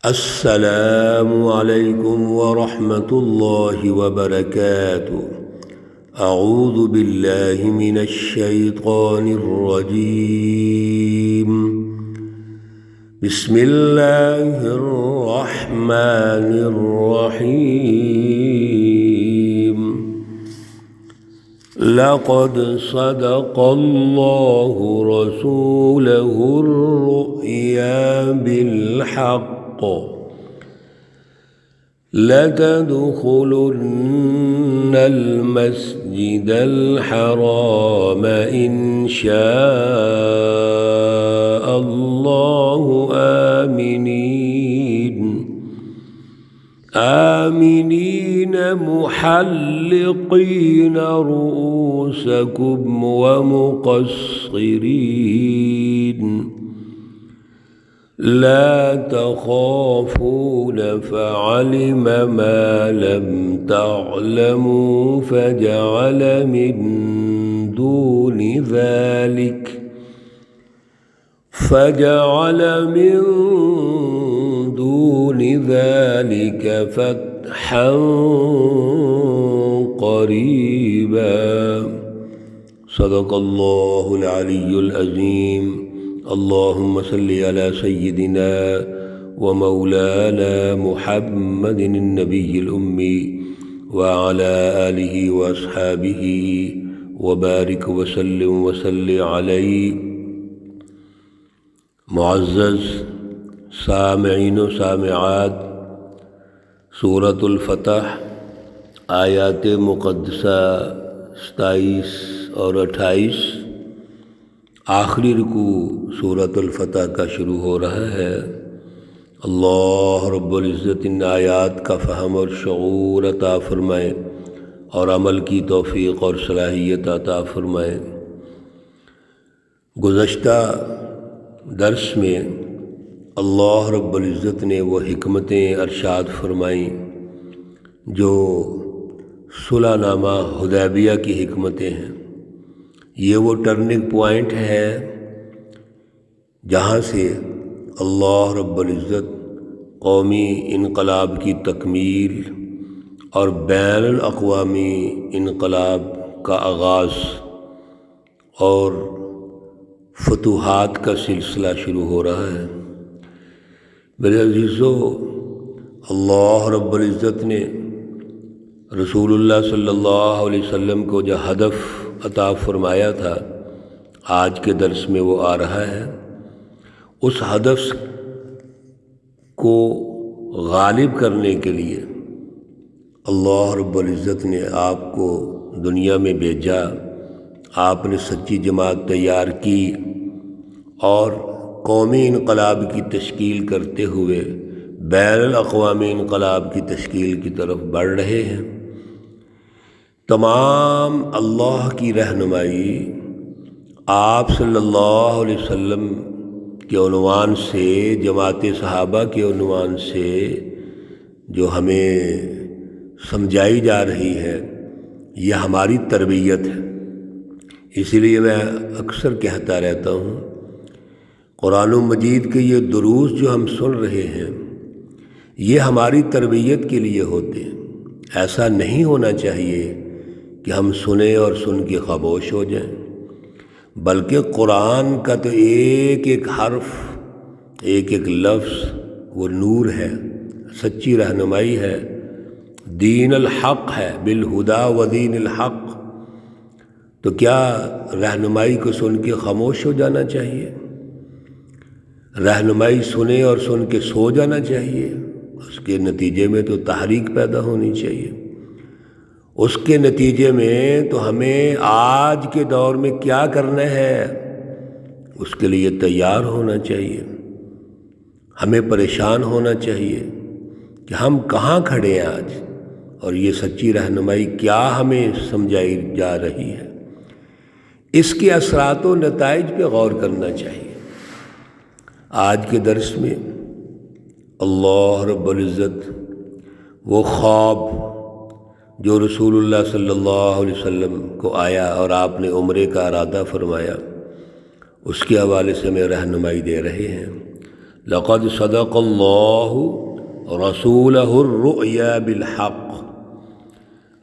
السلام علیکم ورحمۃ اللہ وبرکاتہ۔ اعوذ باللہ من الشیطان الرجیم، بسم اللہ الرحمن الرحیم۔ لقد صدق اللہ رسولہ الرؤیا بالحق لتدخلن المسجد الحرام إن شاء الله آمنين محلقين رؤوسكم ومقصرين لا تخافون فعلم ما لم تعلموا فجعل من دون ذلك فتحا قريبا۔ صدق الله العلي العظيم۔ اللهم صل على سيدنا ومولانا محمد النبي الأمي وعلى آله وأصحابه وبارك وسلم عليه۔ معزز سامعین و سامعات، سورۃ الفتح آیات مقدسہ 27 اور 28، آخری رکوع سورۃ الفتح کا شروع ہو رہا ہے۔ اللہ رب العزت ان آیات کا فہم اور شعور عطا فرمائے اور عمل کی توفیق اور صلاحیت عطا فرمائے۔ گزشتہ درس میں اللہ رب العزت نے وہ حکمتیں ارشاد فرمائیں جو صلح نامہ حدیبیہ کی حکمتیں ہیں۔ یہ وہ ٹرننگ پوائنٹ ہے جہاں سے اللہ رب العزت قومی انقلاب کی تکمیل اور بین الاقوامی انقلاب کا آغاز اور فتوحات کا سلسلہ شروع ہو رہا ہے۔ میرے عزیزو، اللہ رب العزت نے رسول اللہ صلی اللہ علیہ وسلم کو جو ہدف عطا فرمایا تھا، آج کے درس میں وہ آ رہا ہے۔ اس ہدف کو غالب کرنے کے لیے اللہ رب العزت نے آپ کو دنیا میں بھیجا، آپ نے سچی جماعت تیار کی اور قومی انقلاب کی تشکیل کرتے ہوئے بین الاقوامی انقلاب کی تشکیل کی طرف بڑھ رہے ہیں۔ تمام اللہ کی رہنمائی آپ صلی اللہ علیہ وسلم کے عنوان سے، جماعت صحابہ کے عنوان سے جو ہمیں سمجھائی جا رہی ہے، یہ ہماری تربیت ہے۔ اسی لیے میں اکثر کہتا رہتا ہوں، قرآن مجید کے یہ دروس جو ہم سن رہے ہیں، یہ ہماری تربیت کے لیے ہوتے ہیں۔ ایسا نہیں ہونا چاہیے کہ ہم سنیں اور سن کے خاموش ہو جائیں، بلکہ قرآن کا تو ایک ایک حرف، ایک ایک لفظ وہ نور ہے، سچی رہنمائی ہے، دین الحق ہے، بالہدا و دین الحق۔ تو کیا رہنمائی کو سن کے خاموش ہو جانا چاہیے؟ رہنمائی سنے اور سن کے سو جانا چاہیے؟ اس کے نتیجے میں تو تحریک پیدا ہونی چاہیے۔ اس کے نتیجے میں تو ہمیں آج کے دور میں کیا کرنا ہے، اس کے لیے تیار ہونا چاہیے۔ ہمیں پریشان ہونا چاہیے کہ ہم کہاں کھڑے ہیں آج، اور یہ سچی رہنمائی کیا ہمیں سمجھائی جا رہی ہے۔ اس کے اثرات و نتائج پہ غور کرنا چاہیے۔ آج کے درس میں اللہ رب العزت وہ خواب جو رسول اللہ صلی اللہ علیہ وسلم کو آیا اور آپ نے عمرے کا ارادہ فرمایا، اس کے حوالے سے ہمیں رہنمائی دے رہے ہیں۔ لقد صدق اللہ رسولہ الرؤیا بالحق،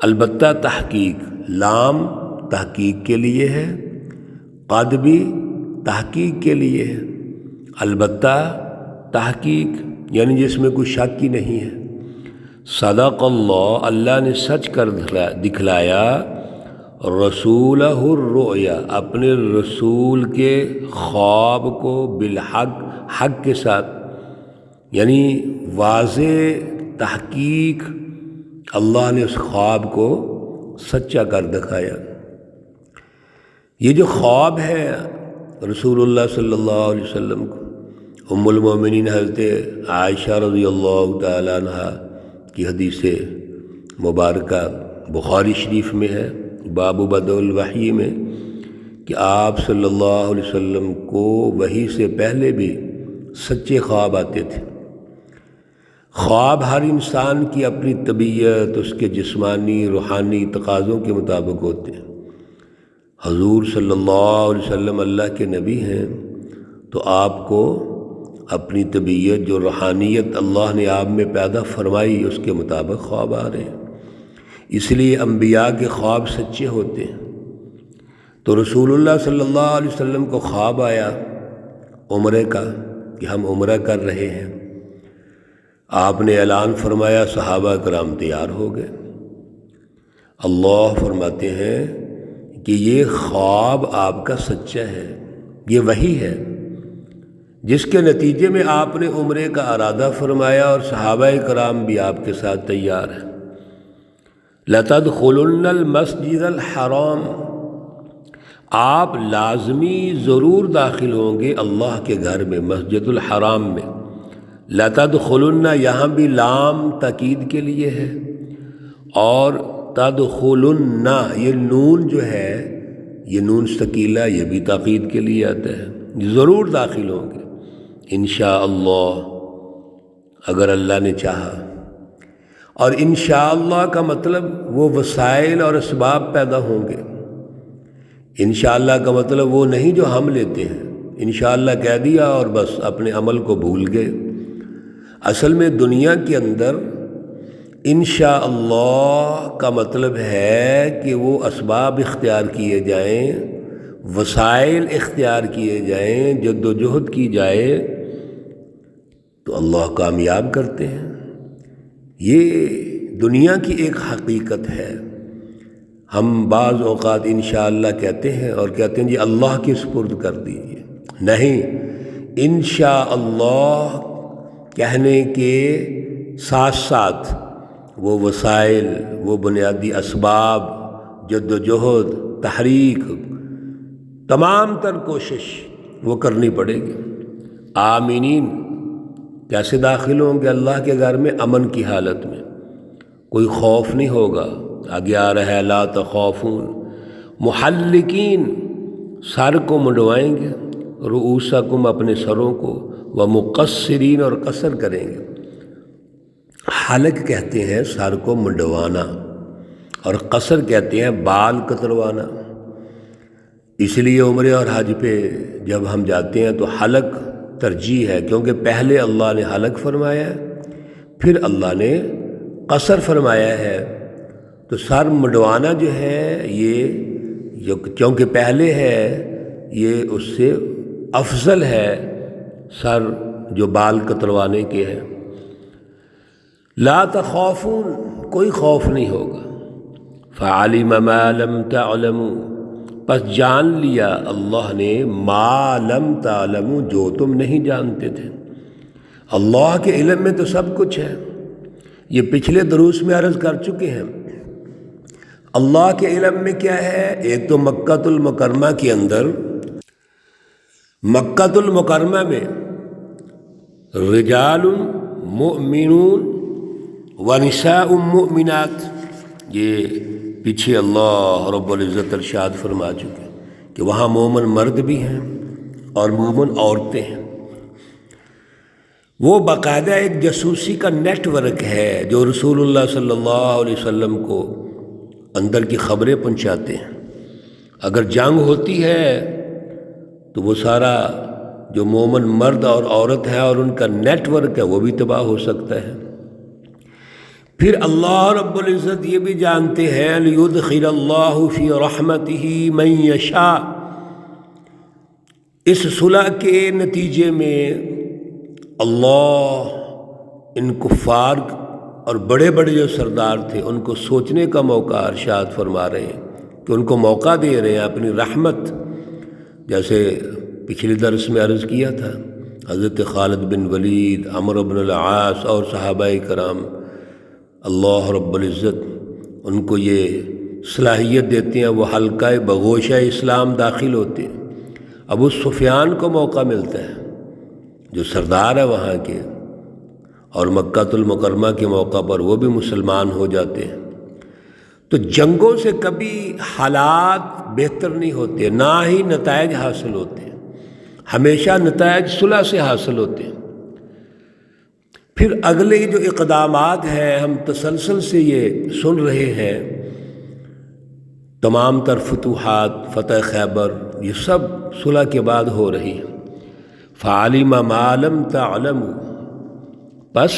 البتہ تحقیق، لام تحقیق کے لیے ہے، قد بھی تحقیق کے لیے ہے، البتہ تحقیق یعنی جس میں کوئی شک ہی نہیں ہے۔ صدق اللہ، اللہ نے سچ کر دکھلایا، رسولہ الرؤیا، اپنے رسول کے خواب کو، بالحق، حق کے ساتھ، یعنی واضح تحقیق اللہ نے اس خواب کو سچا کر دکھایا۔ یہ جو خواب ہے رسول اللہ صلی اللہ علیہ وسلم کو، ام المومنین حضرت عائشہ رضی اللہ تعالیٰ عنہ کی حدیث مبارکہ بخاری شریف میں ہے، باب بدء الوحی میں، کہ آپ صلی اللہ علیہ وسلم کو وحی سے پہلے بھی سچے خواب آتے تھے۔ خواب ہر انسان کی اپنی طبیعت، اس کے جسمانی روحانی تقاضوں کے مطابق ہوتے ہیں۔ حضور صلی اللہ علیہ وسلم اللہ کے نبی ہیں، تو آپ کو اپنی طبیعت، جو روحانیت اللہ نے آپ میں پیدا فرمائی، اس کے مطابق خواب آ رہے ہیں۔ اس لیے انبیاء کے خواب سچے ہوتے ہیں۔ تو رسول اللہ صلی اللہ علیہ وسلم کو خواب آیا عمرے کا کہ ہم عمرہ کر رہے ہیں۔ آپ نے اعلان فرمایا، صحابہ کرام تیار ہو گئے۔ اللہ فرماتے ہیں کہ یہ خواب آپ کا سچا ہے، یہ وحی ہے، جس کے نتیجے میں آپ نے عمرے کا ارادہ فرمایا اور صحابہ کرام بھی آپ کے ساتھ تیار ہیں۔ لَتَدْخُلُنَّ الْمَسْجِدَ الْحَرَامَ، آپ لازمی ضرور داخل ہوں گے اللہ کے گھر میں، مسجد الحرام میں۔ لَتَدْخُلُنَّ یہاں بھی لام تاکید کے لیے ہے، اور تدخلن یہ نون جو ہے، یہ نون ثقیلہ، یہ بھی تاکید کے لیے آتا ہے، ضرور داخل ہوں گے انشاءاللہ، اگر اللہ نے چاہا۔ اور انشاءاللہ کا مطلب وہ وسائل اور اسباب پیدا ہوں گے۔ انشاءاللہ کا مطلب وہ نہیں جو ہم لیتے ہیں، انشاءاللہ کہہ دیا اور بس اپنے عمل کو بھول گئے۔ اصل میں دنیا کے اندر انشاءاللہ کا مطلب ہے کہ وہ اسباب اختیار کیے جائیں، وسائل اختیار کیے جائیں، جد و جہد کی جائے، تو اللہ کامیاب کرتے ہیں۔ یہ دنیا کی ایک حقیقت ہے۔ ہم بعض اوقات انشاءاللہ کہتے ہیں اور کہتے ہیں جی اللہ کے سپرد کر دیجئے، نہیں، انشاءاللہ کہنے کے ساتھ ساتھ وہ وسائل، وہ بنیادی اسباب، جد و جہد، تحریک، تمام تر کوشش وہ کرنی پڑے گی۔ آمینین، کیسے داخل ہوں گے اللہ کے گھر میں؟ امن کی حالت میں، کوئی خوف نہیں ہوگا۔ آگے آ رہا ہے لا تخافون، محلقین، سر کو منڈوائیں گے، رؤوسکم، اپنے سروں کو، ومقصرین، اور قصر کریں گے۔ حلق کہتے ہیں سر کو منڈوانا، اور قصر کہتے ہیں بال کتروانا۔ اس لیے عمرے اور حج پہ جب ہم جاتے ہیں تو حلق ترجیح ہے، کیونکہ پہلے اللہ نے حلق فرمایا ہے، پھر اللہ نے قصر فرمایا ہے۔ تو سر منڈوانا جو ہے، یہ کیونکہ پہلے ہے، یہ اس سے افضل ہے سر جو بال کتروانے کے ہیں۔ لا تخافون، کوئی خوف نہیں ہوگا۔ فعلم ما لم تعلموا، پس جان لیا اللہ نے، ما لم تعلموا، جو تم نہیں جانتے تھے۔ اللہ کے علم میں تو سب کچھ ہے، یہ پچھلے دروس میں عرض کر چکے ہیں۔ اللہ کے علم میں کیا ہے؟ ایک تو مکۃ المکرمہ کے اندر، مکۃ المکرمہ میں رجال مؤمنون ونساء مؤمنات، یہ پیچھے اللہ رب العزت ارشاد فرما چکے کہ وہاں مومن مرد بھی ہیں اور مومن عورتیں ہیں۔ وہ باقاعدہ ایک جاسوسی کا نیٹ ورک ہے جو رسول اللہ صلی اللہ علیہ وسلم کو اندر کی خبریں پہنچاتے ہیں۔ اگر جنگ ہوتی ہے تو وہ سارا جو مومن مرد اور عورت ہے اور ان کا نیٹ ورک ہے وہ بھی تباہ ہو سکتا ہے۔ پھر اللہ رب العزت یہ بھی جانتے ہیں لِيُدْخِلَ اللَّهُ فِي رَحْمَتِهِ مَن يَشَاءُ، اس صلح کے نتیجے میں اللہ ان کفار اور بڑے بڑے جو سردار تھے ان کو سوچنے کا موقع ارشاد فرما رہے ہیں کہ ان کو موقع دے رہے ہیں اپنی رحمت، جیسے پچھلے درس میں عرض کیا تھا حضرت خالد بن ولید، عمرو بن العاص اور صحابہ کرام، اللہ رب العزت ان کو یہ صلاحیت دیتے ہیں، وہ حلقہ بغوشہ اسلام داخل ہوتے ہیں۔ ابو سفیان کو موقع ملتا ہے جو سردار ہے وہاں کے، اور مکہ المکرمہ کے موقع پر وہ بھی مسلمان ہو جاتے ہیں۔ تو جنگوں سے کبھی حالات بہتر نہیں ہوتے، نہ ہی نتائج حاصل ہوتے ہیں، ہمیشہ نتائج صلح سے حاصل ہوتے ہیں۔ پھر اگلے جو اقدامات ہیں ہم تسلسل سے یہ سن رہے ہیں، تمام تر فتوحات، فتح خیبر، یہ سب صلح کے بعد ہو رہی ہیں۔ فَعَلِمَ مَا لَمْ تَعْلَمُوا، بس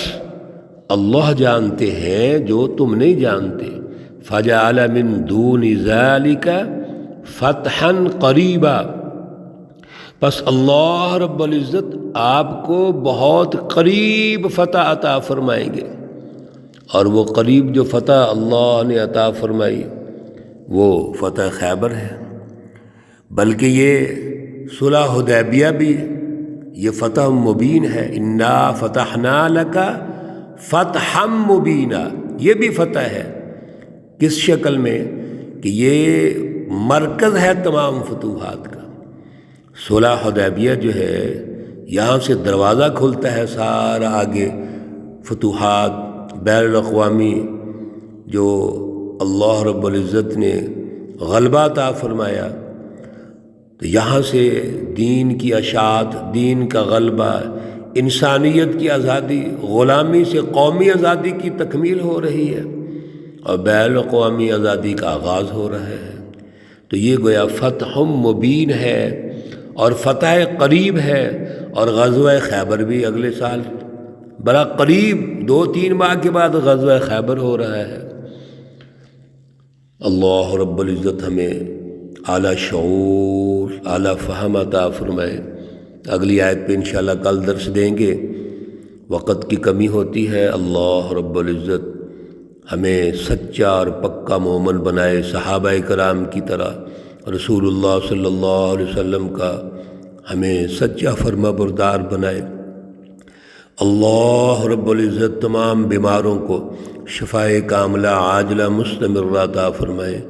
اللہ جانتے ہیں جو تم نہیں جانتے۔ فَجَعَلَ مِن دُونِ ذَلِكَ فَتْحًا قَرِيبًا، پس اللہ رب العزت آپ کو بہت قریب فتح عطا فرمائیں گے، اور وہ قریب جو فتح اللہ نے عطا فرمائی وہ فتح خیبر ہے۔ بلکہ یہ صلح حدیبیہ بھی یہ فتح مبین ہے، انا فتحنا لک فتحا مبینا، یہ بھی فتح ہے۔ کس شکل میں کہ یہ مرکز ہے تمام فتوحات کا۔ صلح حدیبیہ جو ہے یہاں سے دروازہ کھلتا ہے سارا آگے فتوحات بین الاقوامی جو اللہ رب العزت نے غلبہ عطا فرمایا، تو یہاں سے دین کی اشاعت، دین کا غلبہ، انسانیت کی آزادی، غلامی سے قومی آزادی کی تکمیل ہو رہی ہے، اور بین الاقوامی آزادی کا آغاز ہو رہا ہے۔ تو یہ گویا فتح مبین ہے اور فتح قریب ہے، اور غزوہ خیبر بھی اگلے سال بڑا قریب 2-3 ماہ کے بعد غزوہ خیبر ہو رہا ہے۔ اللہ رب العزت ہمیں اعلیٰ شعور، اعلیٰ فہم عطا فرمائے۔ اگلی آیت پہ انشاءاللہ کل درس دیں گے، وقت کی کمی ہوتی ہے۔ اللہ رب العزت ہمیں سچا اور پکا مومن بنائے، صحابہ کرام کی طرح رسول اللہ صلی اللہ علیہ وسلم کا ہمیں سچا فرما بردار بنائے۔ اللہ رب العزت تمام بیماروں کو شفائے کاملہ عاجلہ مستمرہ عطا فرمائے۔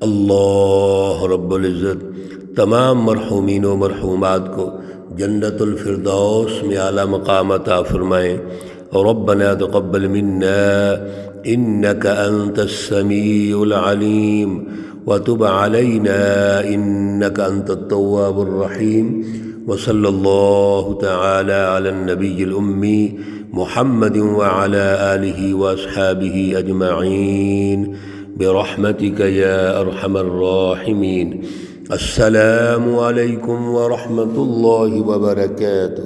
اللہ رب العزت تمام مرحومین و مرحومات کو جنت الفردوس میں اعلیٰ مقام عطا فرمائے۔ ربنا تقبل منا انك انت السميع العليم وتب علينا انك انت التواب الرحيم، وصلى الله تعالى على النبي الأمي محمد وعلى آله وأصحابه أجمعين برحمتك يا أرحم الراحمين۔ السلام عليكم ورحمة الله وبركاته۔